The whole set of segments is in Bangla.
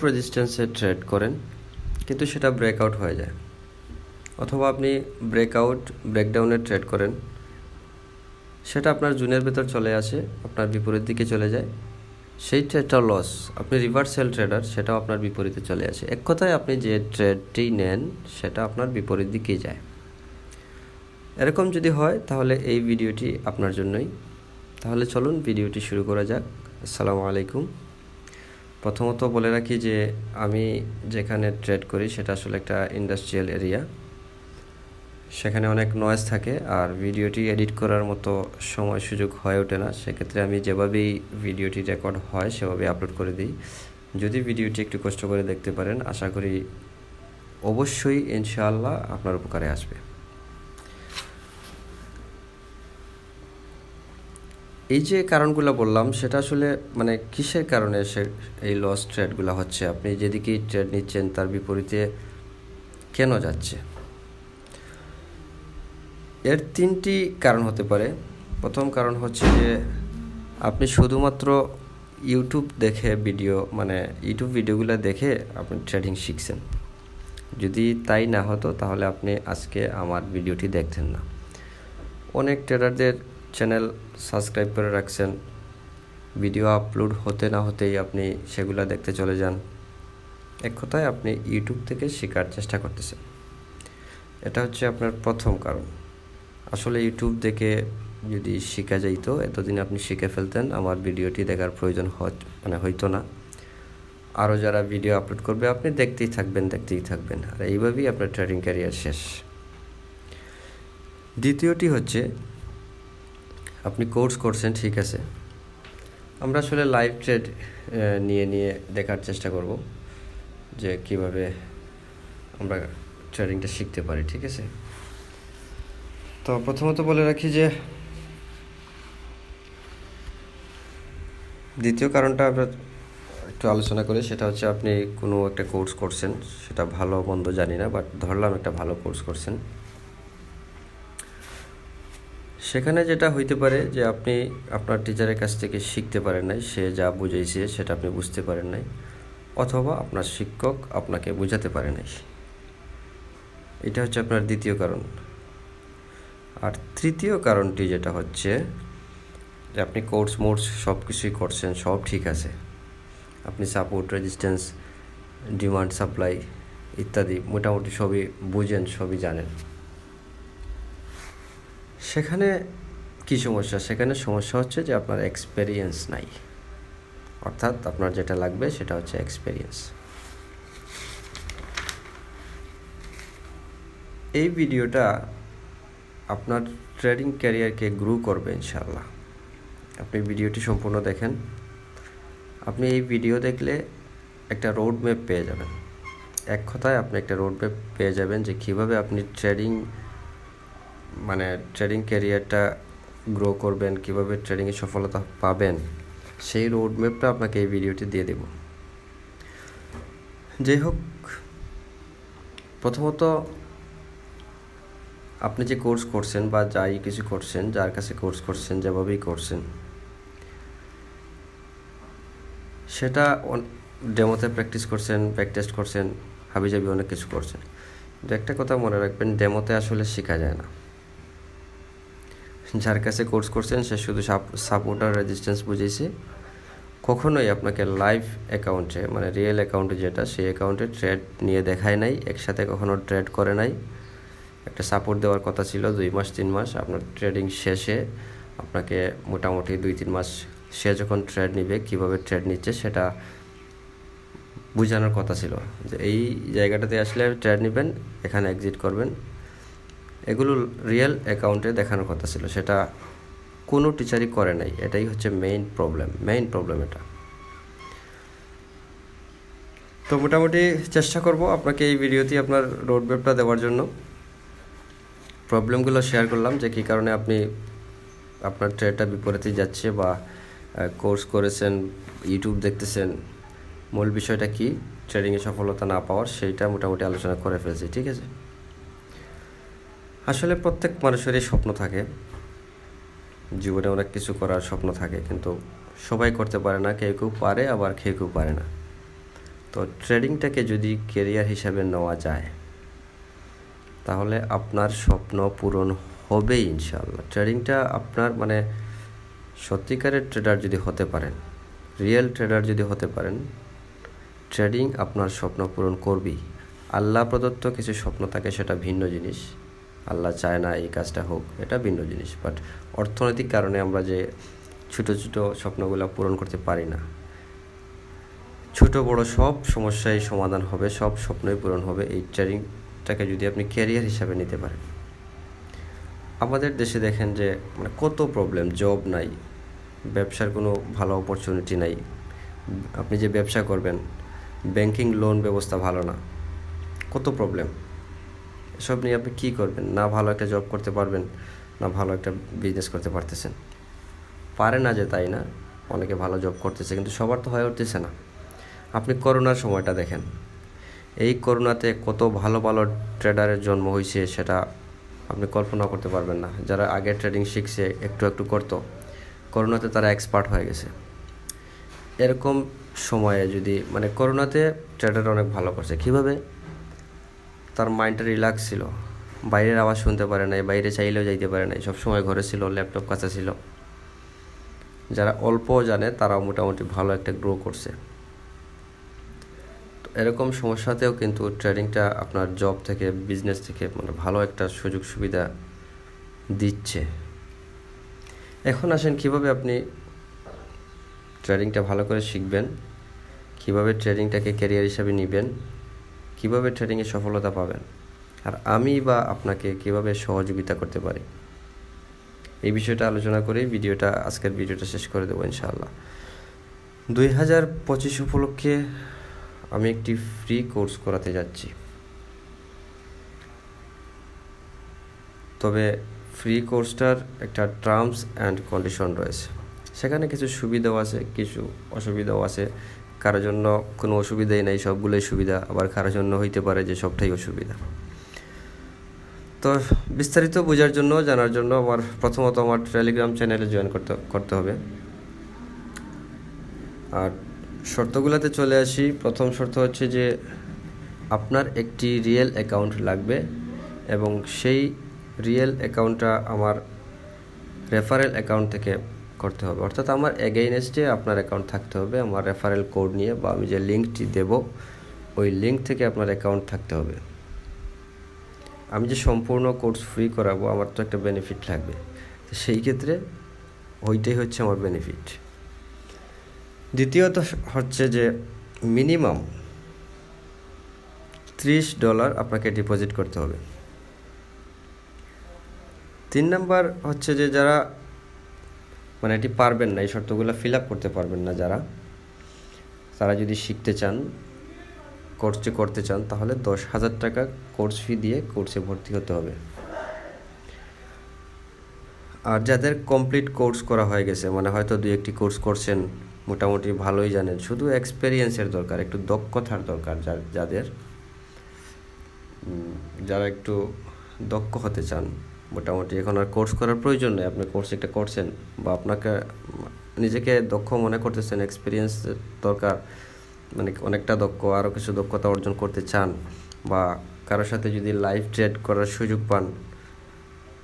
রেজিস্ট্যান্সে ট্রেড করেন কিন্তু সেটা ব্রেকআউট হয়ে যায়, অথবা আপনি ব্রেকডাউনে ট্রেড করেন, সেটা আপনার জুনের ভেতর চলে আসে, আপনার বিপরীত দিকে চলে যায়, সেই ট্রেডটা লস। আপনি রিভার্সাল ট্রেডার, সেটাও আপনার বিপরীতে চলে আসে। এক কথায় আপনি যে ট্রেডটি নেন সেটা আপনার বিপরীত দিকেই যায়। এরকম যদি হয় তাহলে এই ভিডিওটি আপনার জন্যই। তাহলে চলুন ভিডিওটি শুরু করা যাক। আসসালামু আলাইকুম। প্রথমত বলে রাখি যে আমি যেখানে ট্রেড করি সেটা আসলে একটা ইন্ডাস্ট্রিয়াল এরিয়া, সেখানে অনেক নয়েজ থাকে আর ভিডিওটি এডিট করার মতো সময় সুযোগ হয়ে ওঠে না। সেক্ষেত্রে আমি যেভাবেই ভিডিওটি রেকর্ড হয় সেভাবে আপলোড করে দিই। যদি ভিডিওটি একটু কষ্ট করে দেখতে পারেন, আশা করি অবশ্যই ইনশাআল্লাহ আপনার উপকারে আসবে। এই যে কারণগুলো বললাম সেটা আসলে মানে কিসের কারণে এই লস ট্রেডগুলো হচ্ছে, আপনি যেদিকেই ট্রেড নিচ্ছেন তার বিপরীতে কেন যাচ্ছে? এর তিনটি কারণ হতে পারে। প্রথম কারণ হচ্ছে যে আপনি শুধুমাত্র ইউটিউব ভিডিওগুলো দেখে আপনি ট্রেডিং শিখছেন। যদি তাই না হতো তাহলে আপনি আজকে আমার ভিডিওটি দেখতেন না। অনেক ট্রেডারদের চ্যানেল সাবস্ক্রাইব করে রাখছেন, ভিডিও আপলোড হতে না হতেই আপনি সেগুলো দেখতে চলে যান। এক কথায় আপনি ইউটিউব থেকে শেখার চেষ্টা করতেছেন। এটা হচ্ছে আপনার প্রথম কারণ। আসলে ইউটিউব দেখে যদি শেখা যাইতো এতদিন আপনি শিখে ফেলতেন, আমার ভিডিওটি দেখার প্রয়োজন হইতো না। আরও যারা ভিডিও আপলোড করবে আপনি দেখতেই থাকবেন, আর এইভাবেই আপনার ট্রেডিং ক্যারিয়ার শেষ। দ্বিতীয়টি হচ্ছে আপনি কোর্স করছেন, ঠিক আছে, আমরা আসলে লাইভ ট্রেড নিয়ে দেখার চেষ্টা করব যে কিভাবে আমরা ট্রেডিংটা শিখতে পারি, ঠিক আছে। তো প্রথমত বলে রাখি যে দ্বিতীয় কারণটা আমরা একটু আলোচনা করি। সেটা হচ্ছে আপনি কোনো একটা কোর্স করছেন, সেটা ভালো মন্দ জানি না, বাট ধরলাম একটা ভালো কোর্স করছেন। সেখানে যেটা হইতে পারে যে আপনি আপনার টিচারের কাছ থেকে শিখতে পারেন নাই, সে যা বুঝাইছে সেটা আপনি বুঝতে পারেন নাই, অথবা আপনার শিক্ষক আপনাকে বোঝাতে পারে নাই। এটা হচ্ছে আপনার দ্বিতীয় কারণ। আর তৃতীয় কারণটি যেটা হচ্ছে যে আপনি কোর্স সব কিছুই করছেন, সব ঠিক আছে, আপনি সাপোর্ট, রেজিস্ট্যান্স, ডিমান্ড, সাপ্লাই ইত্যাদি মোটামুটি সবই বুঝেন, সবই জানেন। সেখানে কী সমস্যা? সেখানে সমস্যা হচ্ছে যে আপনার এক্সপেরিয়েন্স নাই। অর্থাৎ আপনার যেটা লাগবে সেটা হচ্ছে এক্সপেরিয়েন্স। এই ভিডিওটা আপনার ট্রেডিং ক্যারিয়ারকে গ্রো করবে ইনশাআল্লাহ। আপনি ভিডিওটি সম্পূর্ণ দেখেন। আপনি এই ভিডিও দেখলে একটা রোড ম্যাপ পেয়ে যাবেন। এক কথায় আপনি একটা রোড ম্যাপ পেয়ে যাবেন যে কীভাবে আপনি ট্রেডিং ক্যারিয়ারটা গ্রো করবেন, কীভাবে ট্রেডিংয়ে সফলতা পাবেন, সেই রোড ম্যাপটা আপনাকে এই ভিডিওটি দিয়ে দেব। যাই হোক, প্রথমত আপনি যে কোর্স করছেন বা যাই কিছু করছেন, যার কাছে কোর্স করছেন, যেভাবেই করছেন, সেটা ডেমোতে প্র্যাকটিস করছেন, ব্যাক টেস্ট করছেন, হাবিজাবি অনেক কিছু করছেন। কিন্তু একটা কথা মনে রাখবেন, ডেমোতে আসলে শেখা যায় না। যার কাছে কোর্স করছেন সে শুধু সাপোর্ট আর রেজিস্ট্যান্স বুঝিয়েছে, কখনোই আপনাকে লাইভ অ্যাকাউন্টে রিয়েল অ্যাকাউন্টে যেটা, সেই অ্যাকাউন্টে ট্রেড নিয়ে দেখায় নাই, একসাথে কখনো ট্রেড করে নাই। একটা সাপোর্ট দেওয়ার কথা ছিল 2 মাস 3 মাস, আপনার ট্রেডিং শেষে আপনাকে মোটামুটি 2-3 মাস সে যখন ট্রেড নিবে, কীভাবে ট্রেড নিচ্ছে সেটা বোঝানোর কথা ছিল, যে এই জায়গাটাতে আসলে ট্রেড নেবেন, এখানে এক্সিট করবেন। এগুলো রিয়েল অ্যাকাউন্টে দেখানোর কথা ছিল, সেটা কোনো টিচারই করে নাই। এটাই হচ্ছে মেইন প্রবলেম এটা। তো মোটামুটি চেষ্টা করব আপনাকে এই ভিডিওতে আপনার রোড ম্যাপটা দেওয়ার জন্য। প্রবলেমগুলো শেয়ার করলাম যে কী কারণে আপনি আপনার ট্রেডটা বিপরীতে যাচ্ছে, বা কোর্স করেছেন, ইউটিউব দেখতেছেন, মূল বিষয়টা কি ট্রেডিংয়ে সফলতা না পাওয়ার, সেইটা মোটামুটি আলোচনা করে ফেলছি, ঠিক আছে। আসলে প্রত্যেক মানুষেরই স্বপ্ন থাকে, জীবনে অনেক কিছু করার স্বপ্ন থাকে, কিন্তু সবাই করতে পারে না। কেউ পারে, আবার কেউ পারে না। তো ট্রেডিংটাকে যদি ক্যারিয়ার হিসাবে নেওয়া যায় তাহলে আপনার স্বপ্ন পূরণ হবেই ইনশাআল্লাহ। ট্রেডিংটা আপনার মানে সত্যিকারের ট্রেডার যদি হতে পারেন, রিয়েল ট্রেডার যদি হতে পারেন, ট্রেডিং আপনার স্বপ্ন পূরণ করবেই। আল্লাহ প্রদত্ত কিছু স্বপ্ন থাকে, সেটা ভিন্ন জিনিস। আল্লাহ চায় না এই কাজটা হোক, এটা ভিন্ন জিনিস। বাট অর্থনৈতিক কারণে আমরা যে ছোটো ছোটো স্বপ্নগুলো পূরণ করতে পারি না, ছোট বড় সব সমস্যাই সমাধান হবে, সব স্বপ্নই পূরণ হবে এই ট্রেডিংটাকে যদি আপনি ক্যারিয়ার হিসাবে নিতে পারেন। আমাদের দেশে দেখেন যে মানে কত প্রবলেম, জব নাই, ব্যবসার কোনো ভালো অপরচুনিটি নাই। আপনি যে ব্যবসা করবেন, ব্যাংকিং লোন ব্যবস্থা ভালো না, কত প্রবলেম। এসব নিয়ে আপনি কী করবেন? না ভালো একটা জব করতে পারবেন, না ভালো একটা বিজনেস করতে পারতেছেন। পারে না যে তাই না, অনেকে ভালো জব করতেছে, কিন্তু সবার তো হয়ে উঠতেছে না। আপনি করোনার সময়টা দেখেন, এই করোনাতে কত ভালো ভালো ট্রেডারের জন্ম হয়েছে, সেটা আপনি কল্পনা করতে পারবেন না। যারা আগে ট্রেডিং শিখছে, একটু একটু করতো, করোনাতে তারা এক্সপার্ট হয়ে গেছে। এরকম সময়ে যদি মানে করোনাতে ট্রেডার অনেক ভালো করছে, কীভাবে? তার মাইন্ডটা রিল্যাক্স ছিল, বাইরের আওয়াজ শুনতে পারে নাই, বাইরে চাইলেও যাইতে পারে নাই, সবসময় ঘরে ছিল, ল্যাপটপ কাছে ছিল। যারা অল্প জানে তারাও মোটামুটি ভালো একটা গ্রো করছে। তো এরকম সমস্যাতেও কিন্তু ট্রেডিংটা আপনার জব থেকে, বিজনেস থেকে মানে ভালো একটা সুযোগ সুবিধা দিচ্ছে। এখন আসেন কীভাবে আপনি ট্রেডিংটা ভালো করে শিখবেন, কীভাবে ট্রেডিংটাকে ক্যারিয়ার হিসাবে নেবেন, কীভাবে ট্রেডিংয়ে সফলতা পাবেন, আর আমি বা আপনাকে কীভাবে সহযোগিতা করতে পারি, এই বিষয়টা আলোচনা করেই আজকের ভিডিওটা শেষ করে দেবো ইনশাআল্লাহ। 2025 উপলক্ষে আমি একটি ফ্রি কোর্স করাতে যাচ্ছি। তবে ফ্রি কোর্সটার একটা টার্মস অ্যান্ড কন্ডিশন রয়েছে। সেখানে কিছু সুবিধাও আছে, কিছু অসুবিধাও আছে। কারোর জন্য কোনো অসুবিধাই নেই, সবগুলোই সুবিধা। আবার কারোর জন্য হইতে পারে যে সবটাই অসুবিধা। তো বিস্তারিত বোঝার জন্য, জানার জন্য প্রথমত আমার টেলিগ্রাম চ্যানেলে জয়েন করতে হবে। আর শর্তগুলোতে চলে আসি। প্রথম শর্ত হচ্ছে যে আপনার একটি রিয়েল অ্যাকাউন্ট লাগবে, এবং সেই রিয়েল অ্যাকাউন্টটা আমার রেফারেল অ্যাকাউন্ট থেকে করতে হবে। অর্থাৎ আমার এগেইনস্টে আপনার অ্যাকাউন্ট থাকতে হবে, আমার রেফারেল কোড নিয়ে, বা আমি যে লিঙ্কটি দেব ওই লিঙ্ক থেকে আপনার অ্যাকাউন্ট থাকতে হবে। আমি যে সম্পূর্ণ কোর্স ফ্রি করাবো, আমার তো একটা বেনিফিট লাগবে, তো সেই ক্ষেত্রে ওইটাই হচ্ছে আমার বেনিফিট। দ্বিতীয়ত হচ্ছে যে মিনিমাম $30 আপনাকে ডিপোজিট করতে হবে। 3 নাম্বার হচ্ছে যে যারা মানে এটি পারবেন না, এই শর্তগুলো ফিল আপ করতে পারবেন না, তারা যদি শিখতে চান, কোর্সটি করতে চান, তাহলে 10,000 টাকা কোর্স ফি দিয়ে কোর্সে ভর্তি হতে হবে। আর যাদের কমপ্লিট কোর্স করা হয়ে গেছে, মানে হয়তো 2-1টি কোর্স করছেন, মোটামুটি ভালোই জানেন, শুধু এক্সপেরিয়েন্সের দরকার, একটু দক্ষতার দরকার, যারা একটু দক্ষ হতে চান, মোটামুটি এখন আর কোর্স করার প্রয়োজন নেই। আপনি কোর্স একটা করছেন, বা আপনাকে নিজেকে দক্ষ মনে করতেছেন, এক্সপিরিয়েন্স দরকার, মানে অনেকটা দক্ষ, আরও কিছু দক্ষতা অর্জন করতে চান, বা কারোর সাথে যদি লাইভ ট্রেড করার সুযোগ পান,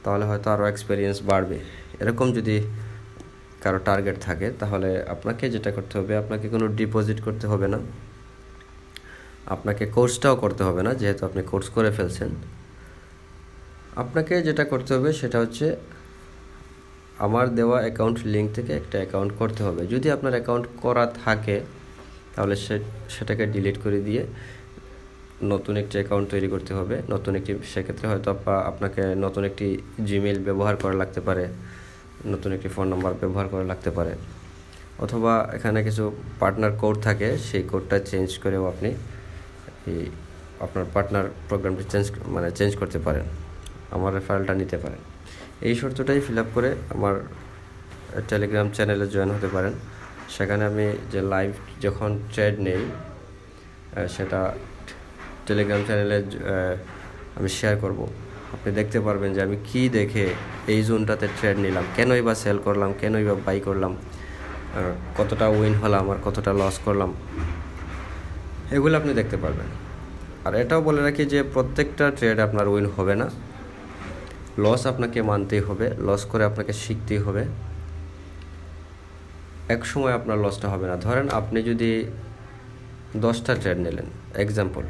তাহলে হয়তো আরও এক্সপিরিয়েন্স বাড়বে। এরকম যদি কারো টার্গেট থাকে, তাহলে আপনাকে যেটা করতে হবে, আপনাকে কোনো ডিপোজিট করতে হবে না, আপনাকে কোর্সটাও করতে হবে না, যেহেতু আপনি কোর্স করে ফেলছেন। আপনাকে যেটা করতে হবে সেটা হচ্ছে আমার দেওয়া অ্যাকাউন্ট লিঙ্ক থেকে একটা অ্যাকাউন্ট করতে হবে। যদি আপনার অ্যাকাউন্ট করা থাকে, তাহলে সেটাকে ডিলিট করে দিয়ে নতুন একটি অ্যাকাউন্ট তৈরি করতে হবে। সেক্ষেত্রে হয়তো আপনাকে নতুন একটি জিমেইল ব্যবহার করা লাগতে পারে, নতুন একটি ফোন নাম্বার ব্যবহার করা লাগতে পারে, অথবা এখানে কিছু পার্টনার কোড থাকে, সেই কোডটা চেঞ্জ করেও আপনি আপনার পার্টনার প্রোগ্রামটি চেঞ্জ করতে পারেন, আমার রেফারেলটা নিতে পারেন। এই শর্তটাই ফিল আপ করে আমার টেলিগ্রাম চ্যানেলে জয়েন হতে পারেন। সেখানে আমি যে লাইভ যখন ট্রেড নেই, সেটা টেলিগ্রাম চ্যানেলে আমি শেয়ার করব। আপনি দেখতে পারবেন যে আমি কি দেখে এই জোনটাতে ট্রেড নিলাম, কেনই বা সেল করলাম, কেনই বা বাই করলাম, কতটা উইন হলাম আর কতটা লস করলাম। এগুলো আপনি দেখতে পারবেন। আর এটাও বলে রাখি যে প্রত্যেকটা ট্রেড আপনার উইন হবে না, লস আপনাকে মানতেই হবে, লস করে আপনাকে শিখতেই হবে। এক সময় আপনার লসটা হবে না। ধরেন আপনি যদি 10টা ট্রেড নিলেন, এক্সাম্পল